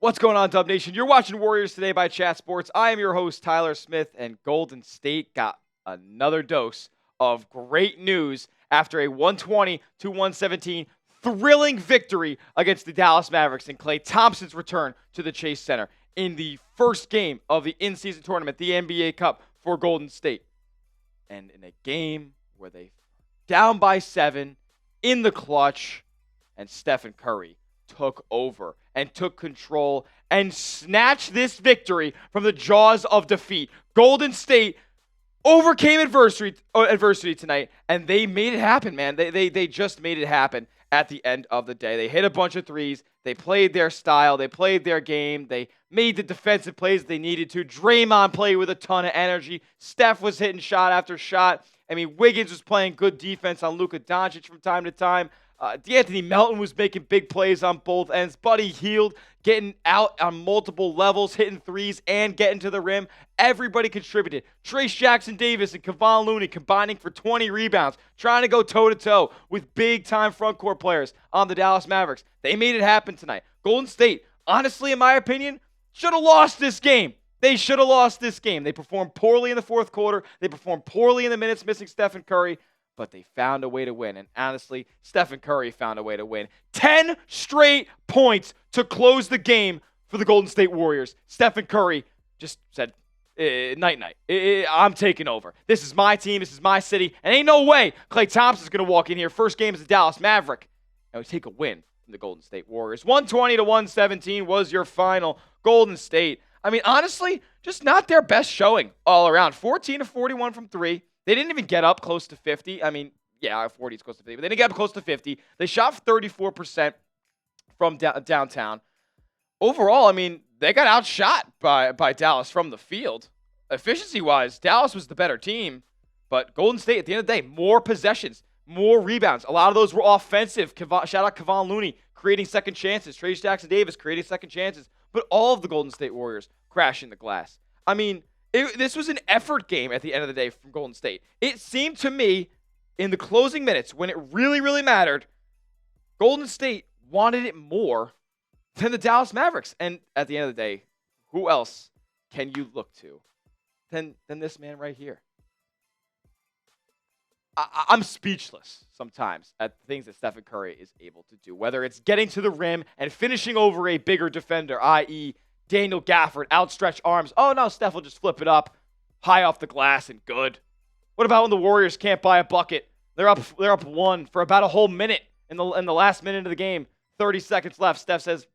What's going on, Dub Nation? You're watching Warriors Today by Chat Sports. I am your host, Tyler Smith, and Golden State got another dose of great news after a 120-117 thrilling victory against the Dallas Mavericks and Klay Thompson's return to the Chase Center in the first game of the in-season tournament, the NBA Cup for Golden State. And in a game where they down by 7 in the clutch, and Stephen Curry took over and took control and snatched this victory from the jaws of defeat. Golden State overcame adversity tonight, and they made it happen, man. They just made it happen at the end of the day. They hit a bunch of threes. They played their style. They played their game. They made the defensive plays they needed to. Draymond played with a ton of energy. Steph was hitting shot after shot. I mean, Wiggins was playing good defense on Luka Doncic from time to time. D'Anthony Melton was making big plays on both ends. Buddy Hield getting out on multiple levels, hitting threes and getting to the rim. Everybody contributed. Trace Jackson-Davis and Kevon Looney combining for 20 rebounds, trying to go toe-to-toe with big-time frontcourt players on the Dallas Mavericks. They made it happen tonight. Golden State, honestly, in my opinion, should have lost this game. They should have lost this game. They performed poorly in the fourth quarter. They performed poorly in the minutes missing Stephen Curry. But they found a way to win. And honestly, Stephen Curry found a way to win. 10 straight points to close the game for the Golden State Warriors. Stephen Curry just said, night-night. I'm taking over. This is my team. This is my city. And ain't no way Klay Thompson's going to walk in here. First game as a Dallas Maverick. And we take a win from the Golden State Warriors. 120-117 was your final. Golden State, I mean, honestly, just not their best showing all around. 14-41 from three. They didn't even get up close to 50. I mean, yeah, 40 is close to 50, but they didn't get up close to 50. They shot 34% from downtown. Overall, I mean, they got outshot by Dallas from the field. Efficiency-wise, Dallas was the better team, but Golden State, at the end of the day, more possessions, more rebounds. A lot of those were offensive. Shout out Kevon Looney creating second chances. Trace Jackson-Davis creating second chances. But all of the Golden State Warriors crashing the glass. I mean, this was an effort game at the end of the day from Golden State. It seemed to me in the closing minutes when it really, really mattered, Golden State wanted it more than the Dallas Mavericks. And at the end of the day, who else can you look to than this man right here? I'm speechless sometimes at the things that Stephen Curry is able to do, whether it's getting to the rim and finishing over a bigger defender, i.e., Daniel Gafford, outstretched arms. Oh, no, Steph will just flip it up, high off the glass and good. What about when the Warriors can't buy a bucket? They're up one for about a whole minute in the last minute of the game. 30 seconds left. Steph says,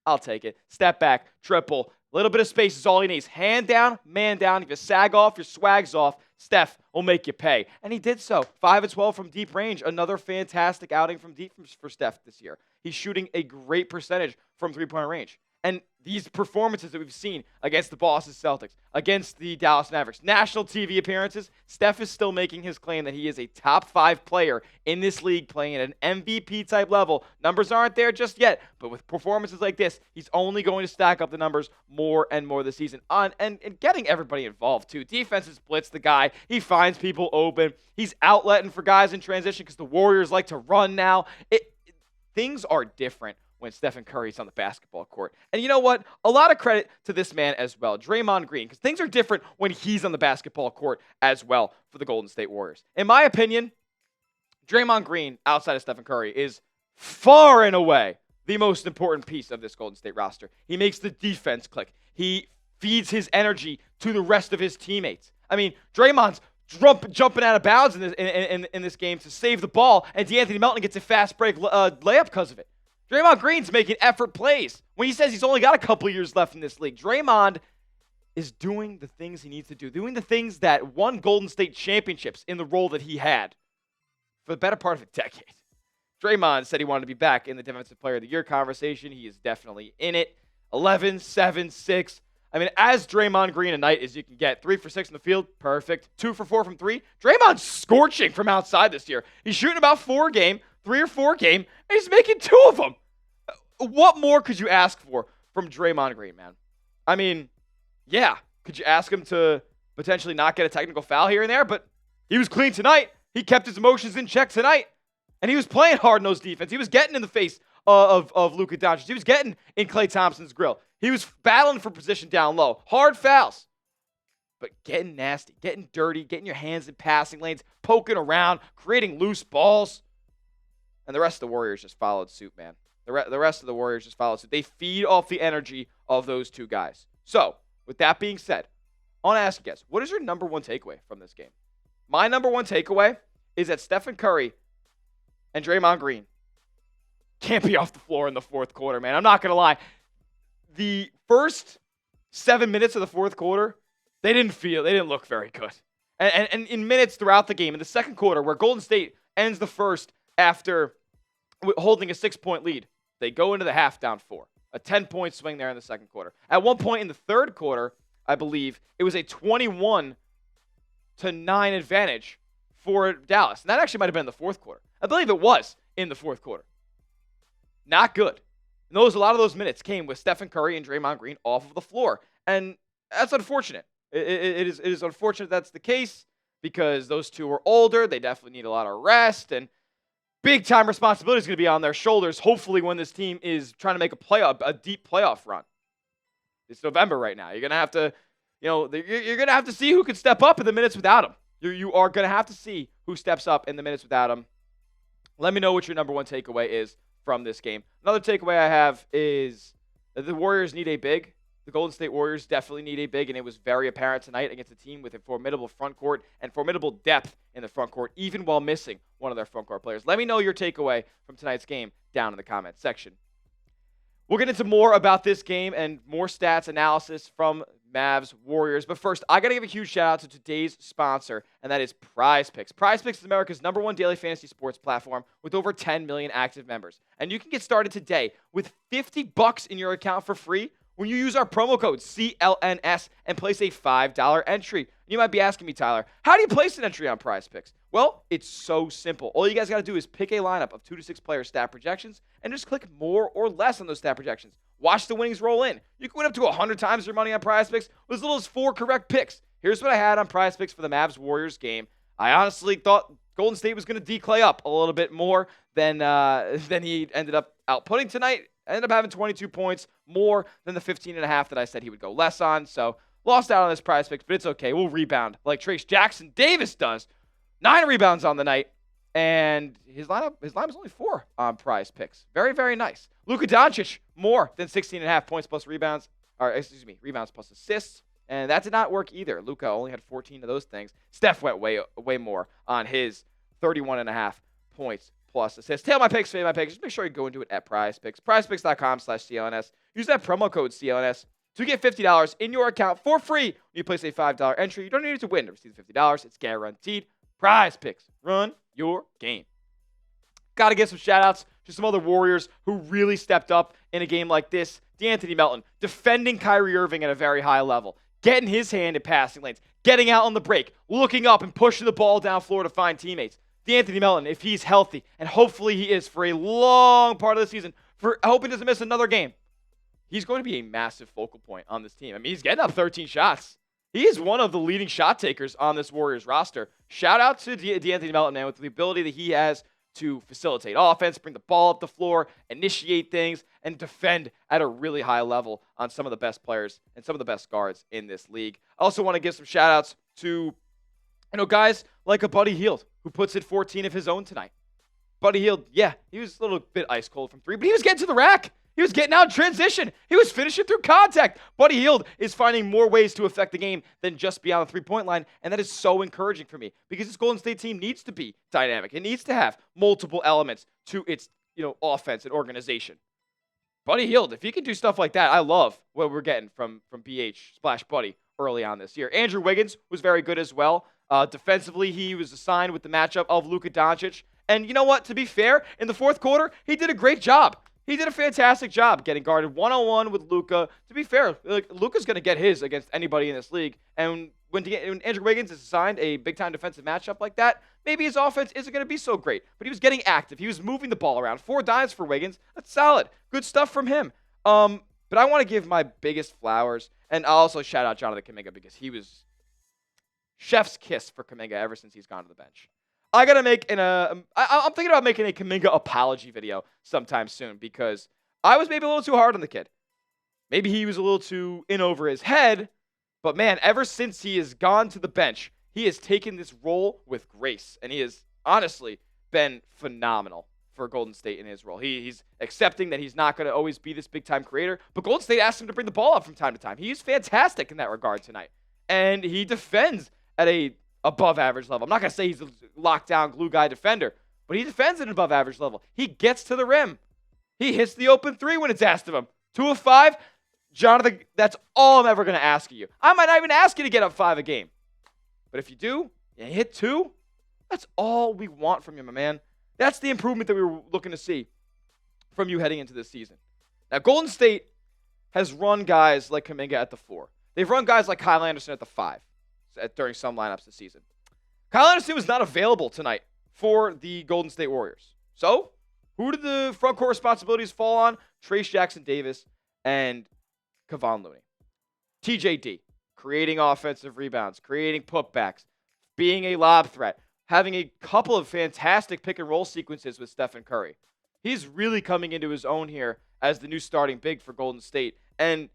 I'll take it. Step back, triple. A little bit of space is all he needs. Hand down, man down. If you sag off, your swag's off, Steph will make you pay. And he did so. 5-12 from deep range. Another fantastic outing from deep for Steph this year. He's shooting a great percentage from three-point range. And these performances that we've seen against the Boston Celtics, against the Dallas Mavericks, national TV appearances, Steph is still making his claim that he is a top 5 player in this league playing at an MVP-type level. Numbers aren't there just yet, but with performances like this, he's only going to stack up the numbers more and more this season. And getting everybody involved, too. Defenses blitz the guy. He finds people open. He's outletting for guys in transition because the Warriors like to run now. Things are different when Stephen Curry's on the basketball court. And you know what? A lot of credit to this man as well, Draymond Green, because things are different when he's on the basketball court as well for the Golden State Warriors. In my opinion, Draymond Green, outside of Stephen Curry, is far and away the most important piece of this Golden State roster. He makes the defense click. He feeds his energy to the rest of his teammates. I mean, Draymond's jumping out of bounds in this game to save the ball, and D'Anthony Melton gets a fast break layup because of it. Draymond Green's making effort plays. When he says he's only got a couple years left in this league, Draymond is doing the things he needs to do, doing the things that won Golden State championships in the role that he had for the better part of a decade. Draymond said he wanted to be back in the Defensive Player of the Year conversation. He is definitely in it. 11, 7, 6. I mean, as Draymond Green a night as you can get. 3 for 6 in the field, perfect. 2 for 4 from 3. Draymond's scorching from outside this year. He's shooting about 4 a game, 3 or 4 a game, and he's making 2 of them. What more could you ask for from Draymond Green, man? I mean, yeah, could you ask him to potentially not get a technical foul here and there? But he was clean tonight. He kept his emotions in check tonight, and he was playing hard-nosed defense. He was getting in the face of Luka Doncic. He was getting in Klay Thompson's grill. He was battling for position down low. Hard fouls. But getting nasty, getting dirty, getting your hands in passing lanes, poking around, creating loose balls. And the rest of the Warriors just followed suit, man. The rest of the Warriors just followed suit. They feed off the energy of those two guys. So, with that being said, I want to ask you guys, what is your number one takeaway from this game? My number one takeaway is that Stephen Curry and Draymond Green can't be off the floor in the fourth quarter, man. I'm not going to lie. The first 7 minutes of the fourth quarter, they didn't look very good. And in minutes throughout the game, in the second quarter, where Golden State ends the first after holding a 6-point lead, they go into the half down 4. A 10-point swing there in the second quarter. At one point in the third quarter, I believe, it was a 21-9 advantage for Dallas. And that actually might have been in the fourth quarter. I believe it was in the fourth quarter. Not good. And a lot of those minutes came with Stephen Curry and Draymond Green off of the floor. And that's unfortunate. It is unfortunate that's the case because those two are older. They definitely need a lot of rest. And big-time responsibility is going to be on their shoulders, hopefully, when this team is trying to make a deep playoff run. It's November right now. You're going to have to, you're going to have to see who can step up in the minutes without him. You are going to have to see who steps up in the minutes without him. Let me know what your number one takeaway is from this game. Another takeaway I have is that the Warriors need a big. The Golden State Warriors definitely need a big, and it was very apparent tonight against a team with a formidable front court and formidable depth in the front court, even while missing one of their front court players. Let me know your takeaway from tonight's game down in the comments section. We'll get into more about this game and more stats analysis from Mavs Warriors. But first, I got to give a huge shout out to today's sponsor, and that is Prize Picks. Prize Picks is America's #1 daily fantasy sports platform with over 10 million active members. And you can get started today with $50 in your account for free when you use our promo code CLNS and place a $5 entry. You might be asking me, Tyler, how do you place an entry on Prize Picks? Well, it's so simple. All you guys got to do is pick a lineup of 2 to 6 player stat projections and just click more or less on those stat projections. Watch the winnings roll in. You can win up to 100 times your money on Prize Picks with as little as 4 correct picks. Here's what I had on Prize Picks for the Mavs Warriors game. I honestly thought Golden State was going to declay up a little bit more than he ended up outputting tonight. I ended up having 22 points, more than the 15.5 that I said he would go less on. So lost out on this Prize Picks, but it's okay. We'll rebound like Trace Jackson Davis does. 9 rebounds on the night, and his lineup was only 4 on Prize Picks. Very, very nice. Luka Doncic, more than 16.5 points plus rebounds, rebounds plus assists, and that did not work either. Luka only had 14 of those things. Steph went way more on his 31.5 points plus assists. Tail my picks, fade my picks. Just make sure you go into it at Prize Picks. PrizePicks.com/CLNS. Use that promo code CLNS to get $50 in your account for free when you place a $5 entry. You don't need it to win to receive the $50. It's guaranteed. Prize Picks. Run your game. Got to give some shout-outs to some other Warriors who really stepped up in a game like this. DeAnthony Melton, defending Kyrie Irving at a very high level, getting his hand in passing lanes, getting out on the break, looking up and pushing the ball down floor to find teammates. DeAnthony Melton, if he's healthy, and hopefully he is for a long part of the season, I hope he doesn't miss another game, he's going to be a massive focal point on this team. I mean, he's getting up 13 shots. He is one of the leading shot takers on this Warriors roster. Shout out to DeAnthony Melton, man, with the ability that he has to facilitate offense, bring the ball up the floor, initiate things, and defend at a really high level on some of the best players and some of the best guards in this league. I also want to give some shout outs to guys like a Buddy Hield, who puts in 14 of his own tonight. Buddy Hield, yeah, he was a little bit ice cold from 3, but he was getting to the rack. He was getting out in transition. He was finishing through contact. Buddy Hield is finding more ways to affect the game than just beyond the three-point line, and that is so encouraging for me because this Golden State team needs to be dynamic. It needs to have multiple elements to its offense and organization. Buddy Hield, if he can do stuff like that, I love what we're getting from BH/Buddy early on this year. Andrew Wiggins was very good as well. Defensively, he was assigned with the matchup of Luka Doncic. And you know what? To be fair, in the fourth quarter, he did a great job. He did a fantastic job getting guarded one-on-one with Luka. To be fair, Luka's going to get his against anybody in this league. And when Andrew Wiggins is assigned a big-time defensive matchup like that, maybe his offense isn't going to be so great. But he was getting active. He was moving the ball around. 4 dimes for Wiggins. That's solid. Good stuff from him. But I want to give my biggest flowers, and I'll also shout out Jonathan Kuminga because he was chef's kiss for Kuminga ever since he's gone to the bench. I gotta make I'm thinking about making a Kuminga apology video sometime soon because I was maybe a little too hard on the kid. Maybe he was a little too in over his head, but man, ever since he has gone to the bench, he has taken this role with grace, and he has honestly been phenomenal for Golden State in his role. He's accepting that he's not going to always be this big-time creator, but Golden State asked him to bring the ball up from time to time. He's fantastic in that regard tonight, and he defends at a above-average level. I'm not going to say he's a lockdown glue guy defender, but he defends at an above-average level. He gets to the rim. He hits the open three when it's asked of him. 2 of 5. Jonathan, that's all I'm ever going to ask of you. I might not even ask you to get up 5 a game. But if you do, you hit 2, that's all we want from you, my man. That's the improvement that we were looking to see from you heading into this season. Now, Golden State has run guys like Kuminga at the 4. They've run guys like Kyle Anderson at the 5 during some lineups this season. Kyle Anderson was not available tonight for the Golden State Warriors. So, who did the front court responsibilities fall on? Trayce Jackson-Davis and Kevon Looney. TJD, creating offensive rebounds, creating putbacks, being a lob threat, having a couple of fantastic pick and roll sequences with Stephen Curry. He's really coming into his own here as the new starting big for Golden State. And,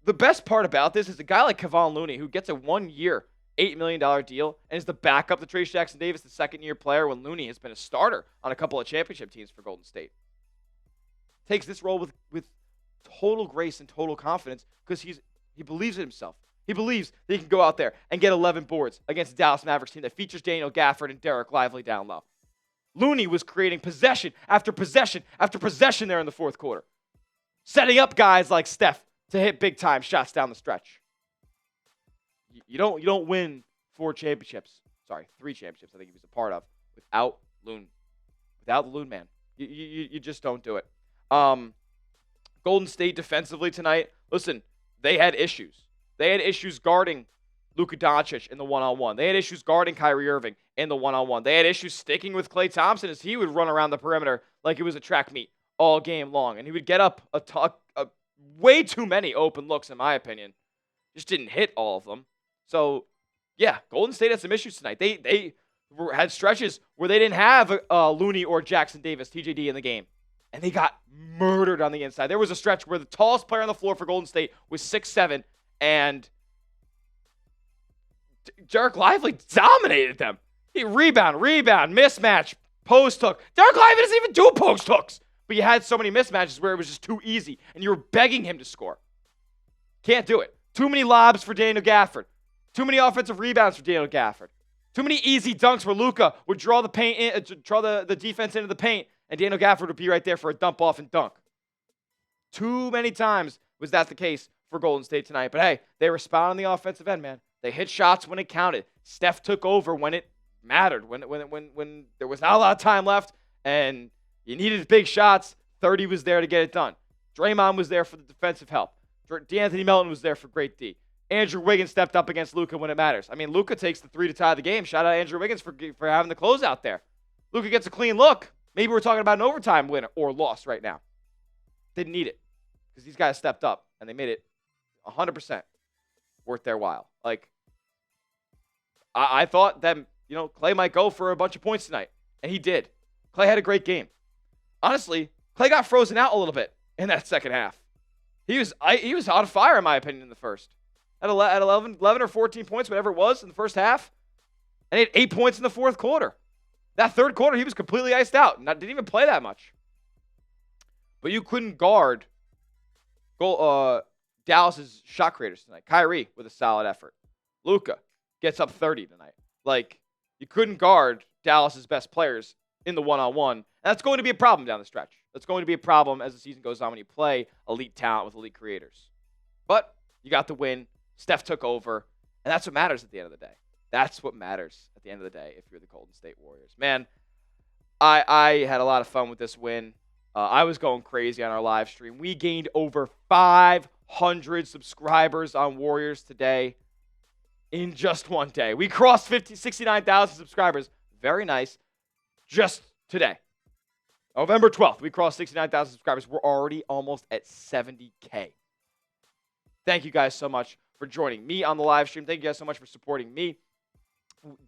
the best part about this is a guy like Kevon Looney, who gets a 1-year, $8 million deal and is the backup to Trayce Jackson-Davis, the second-year player, when Looney has been a starter on a couple of championship teams for Golden State. Takes this role with total grace and total confidence because he believes in himself. He believes that he can go out there and get 11 boards against the Dallas Mavericks team that features Daniel Gafford and Derek Lively down low. Looney was creating possession after possession after possession there in the fourth quarter, setting up guys like Steph to hit big-time shots down the stretch. You don't win 3 championships, I think he was a part of, without Loon. Without the Loon man. You just don't do it. Golden State defensively tonight, listen, they had issues. They had issues guarding Luka Doncic in the one-on-one. They had issues guarding Kyrie Irving in the one-on-one. They had issues sticking with Klay Thompson as he would run around the perimeter like it was a track meet all game long. And he would get up way too many open looks, in my opinion. Just didn't hit all of them. So, yeah, Golden State had some issues tonight. They had stretches where they didn't have Looney or Jackson-Davis, TJD, in the game. And they got murdered on the inside. There was a stretch where the tallest player on the floor for Golden State was 6'7", and Derek Lively dominated them. He rebound, mismatch, post hook. Derek Lively doesn't even do post hooks. But you had so many mismatches where it was just too easy, and you were begging him to score. Can't do it. Too many lobs for Daniel Gafford. Too many offensive rebounds for Daniel Gafford. Too many easy dunks where Luka would draw the paint in, draw the defense into the paint, and Daniel Gafford would be right there for a dump off and dunk. Too many times was that the case for Golden State tonight. But hey, they responded on the offensive end, man. They hit shots when it counted. Steph took over when it mattered, when there was not a lot of time left, and you needed big shots. 30 was there to get it done. Draymond was there for the defensive help. D'Anthony Melton was there for great D. Andrew Wiggins stepped up against Luka when it matters. I mean, Luka takes the 3 to tie the game. Shout out Andrew Wiggins for having the closeout there. Luka gets a clean look. Maybe we're talking about an overtime win or loss right now. Didn't need it because these guys stepped up and they made it 100% worth their while. Like, I thought that, Klay might go for a bunch of points tonight, and he did. Klay had a great game. Honestly, Klay got frozen out a little bit in that second half. He was on fire, in my opinion, in the first. At 11 or 14 points, whatever it was, in the first half. And he had 8 points in the fourth quarter. That third quarter, he was completely iced out. Didn't even play that much. But you couldn't guard Dallas's shot creators tonight. Kyrie with a solid effort. Luka gets up 30 tonight. Like, you couldn't guard Dallas's best players in the one-on-one. And that's going to be a problem down the stretch. That's going to be a problem as the season goes on when you play elite talent with elite creators. But you got the win. Steph took over. And that's what matters at the end of the day. That's what matters at the end of the day if you're the Golden State Warriors. Man, I had a lot of fun with this win. I was going crazy on our live stream. We gained over 500 subscribers on Warriors today in just one day. We crossed 69,000 subscribers. Very nice. Just today. November 12th, we crossed 69,000 subscribers. We're already almost at 70K. Thank you guys so much for joining me on the live stream. Thank you guys so much for supporting me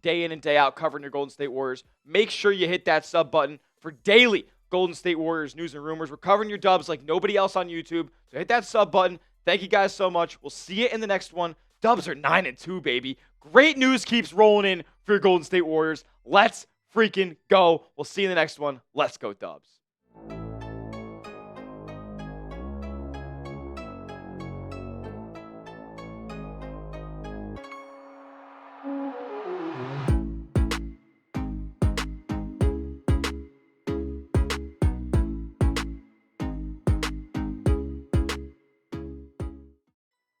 day in and day out covering your Golden State Warriors. Make sure you hit that sub button for daily Golden State Warriors news and rumors. We're covering your dubs like nobody else on YouTube. So hit that sub button. Thank you guys so much. We'll see you in the next one. Dubs are 9-2, baby. Great news keeps rolling in for your Golden State Warriors. Let's freaking go. We'll see you in the next one. Let's go, Dubs.